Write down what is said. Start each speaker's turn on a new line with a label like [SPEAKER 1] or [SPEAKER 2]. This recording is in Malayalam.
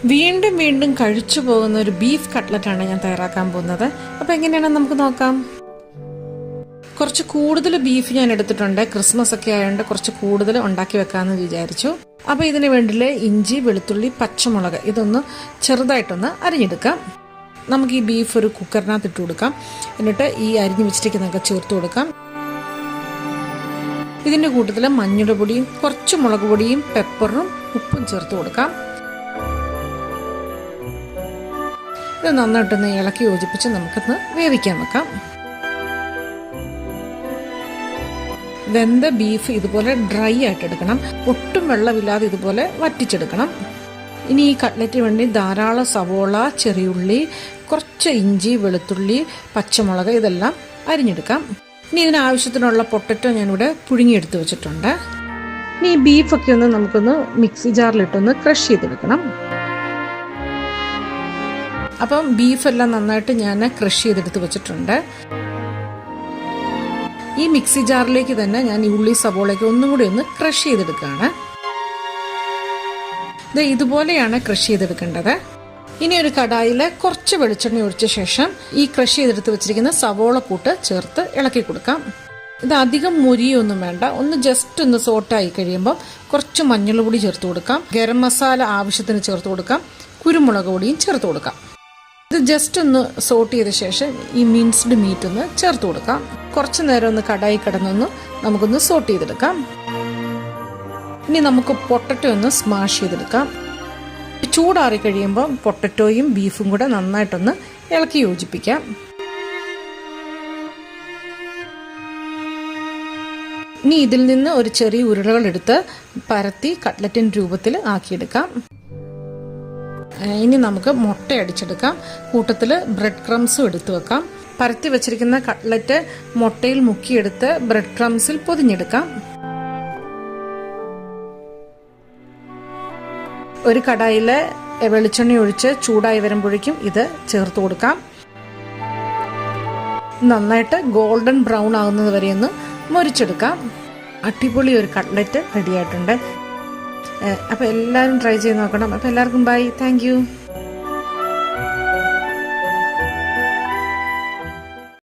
[SPEAKER 1] വീണ്ടും വീണ്ടും കഴിച്ചു പോകുന്ന ഒരു ബീഫ് കട്ട്ലറ്റാണ് ഞാൻ തയ്യാറാക്കാൻ പോകുന്നത്. അപ്പോൾ എങ്ങനെയാണെന്ന് നമുക്ക് നോക്കാം. കുറച്ച് കൂടുതൽ ബീഫ് ഞാൻ എടുത്തിട്ടുണ്ട്. ക്രിസ്മസ് ഒക്കെ ആയതുകൊണ്ട് കുറച്ച് കൂടുതൽ ഉണ്ടാക്കി വെക്കാമെന്ന് വിചാരിച്ചു. അപ്പോൾ ഇതിന് വേണ്ടിയുള്ള ഇഞ്ചി, വെളുത്തുള്ളി, പച്ചമുളക് ഇതൊന്ന് ചെറുതായിട്ടൊന്ന് അരിഞ്ഞെടുക്കാം. നമുക്ക് ഈ ബീഫ് ഒരു കുക്കറിനകത്ത് ഇട്ട് കൊടുക്കാം. എന്നിട്ട് ഈ അരിഞ്ഞു വെച്ചിരിക്കുന്നതൊക്കെ ചേർത്ത് കൊടുക്കാം. ഇതിൻ്റെ കൂട്ടത്തിൽ മഞ്ഞളുടെ പൊടിയും കുറച്ച് മുളക് പൊടിയും പെപ്പറും ഉപ്പും ചേർത്ത് കൊടുക്കാം. ഇത് നന്നായിട്ടൊന്ന് ഇളക്കി യോജിപ്പിച്ച് നമുക്കൊന്ന് വേവിക്കാൻ വെക്കാം. വെന്ത ബീഫ് ഇതുപോലെ ഡ്രൈ ആയിട്ട് എടുക്കണം. ഒട്ടും വെള്ളമില്ലാതെ ഇതുപോലെ വറ്റിച്ചെടുക്കണം. ഇനി ഈ കട്ട്ലറ്റിന് വേണ്ടി ധാരാളം സവോള, ചെറിയുള്ളി, കുറച്ച് ഇഞ്ചി, വെളുത്തുള്ളി, പച്ചമുളക് ഇതെല്ലാം അരിഞ്ഞെടുക്കാം. ഇനി ഇതിനാവശ്യത്തിനുള്ള പൊട്ടറ്റോ ഞാനിവിടെ പുഴുങ്ങിയെടുത്ത് വെച്ചിട്ടുണ്ട്. ഇനി ഈ ബീഫൊക്കെ ഒന്ന് നമുക്കൊന്ന് മിക്സി ജാറിലിട്ടൊന്ന് ക്രഷ് ചെയ്തെടുക്കണം. അപ്പം ബീഫെല്ലാം നന്നായിട്ട് ഞാൻ ക്രഷ് ചെയ്തെടുത്ത് വെച്ചിട്ടുണ്ട്. ഈ മിക്സി ജാറിലേക്ക് തന്നെ ഞാൻ ഈ ഉള്ളി, സവോളയൊക്കെ ഒന്നും കൂടി ഒന്ന് ക്രഷ് ചെയ്തെടുക്കുകയാണ്. ഇത് ഇതുപോലെയാണ് ക്രഷ് ചെയ്തെടുക്കേണ്ടത്. ഇനി ഒരു കടായിൽ കുറച്ച് വെളിച്ചെണ്ണ ഒഴിച്ച ശേഷം ഈ ക്രഷ് ചെയ്തെടുത്ത് വെച്ചിരിക്കുന്ന സവോള കൂട്ട് ചേർത്ത് ഇളക്കി കൊടുക്കാം. ഇത് അധികം മുരിയൊന്നും വേണ്ട. ഒന്ന് ജസ്റ്റ് ഒന്ന് സോട്ടായി കഴിയുമ്പോൾ കുറച്ച് മഞ്ഞൾപ്പൊടി ചേർത്ത് കൊടുക്കാം. ഗരം മസാല ആവശ്യത്തിന് ചേർത്ത് കൊടുക്കാം. കുരുമുളക് പൊടിയും ചേർത്ത് കൊടുക്കാം. ഇത് ജസ്റ്റ് ഒന്ന് സോട്ട് ചെയ്ത ശേഷം ഈ മിൻസ്ഡ് മീറ്റ് ഒന്ന് ചേർത്ത് കൊടുക്കാം. കുറച്ച് നേരം ഒന്ന് കടായി കിടന്നൊന്ന് നമുക്കൊന്ന് സോട്ട് ചെയ്തെടുക്കാം. ഇനി നമുക്ക് പൊട്ടറ്റോ ഒന്ന് സ്മാഷ് ചെയ്തെടുക്കാം. ചൂടാറി കഴിയുമ്പോൾ പൊട്ടറ്റോയും ബീഫും കൂടെ നന്നായിട്ടൊന്ന് ഇളക്കി യോജിപ്പിക്കാം. ഇനി ഇതിൽ നിന്ന് ഒരു ചെറിയ ഉരുളകൾ എടുത്ത് പരത്തി കട്ട്ലറ്റിൻ രൂപത്തിൽ ആക്കിയെടുക്കാം. ഇനി നമുക്ക് മുട്ട അടിച്ചെടുക്കാം. കൂട്ടത്തിൽ ബ്രെഡ് ക്രംസും എടുത്തു വെക്കാം. പരത്തി വെച്ചിരിക്കുന്ന കട്ട്ലറ്റ് മുട്ടയിൽ മുക്കിയെടുത്ത് ബ്രെഡ് ക്രംസിൽ പൊതിഞ്ഞെടുക്കാം. ഒരു കടായിൽ വെളിച്ചെണ്ണ ഒഴിച്ച് ചൂടായി വരുമ്പോഴേക്കും ഇത് ചേർത്ത് കൊടുക്കാം. നന്നായിട്ട് ഗോൾഡൻ ബ്രൗൺ ആകുന്നത് വരെ ഒന്ന് മൊരിച്ചെടുക്കാം. അടിപൊളി ഒരു കട്ട്ലറ്റ് റെഡിയായിട്ടുണ്ട്. അപ്പോൾ എല്ലാവരും ട്രൈ ചെയ്ത് നോക്കണം. അപ്പോൾ എല്ലാവർക്കും ബൈ. Thank you.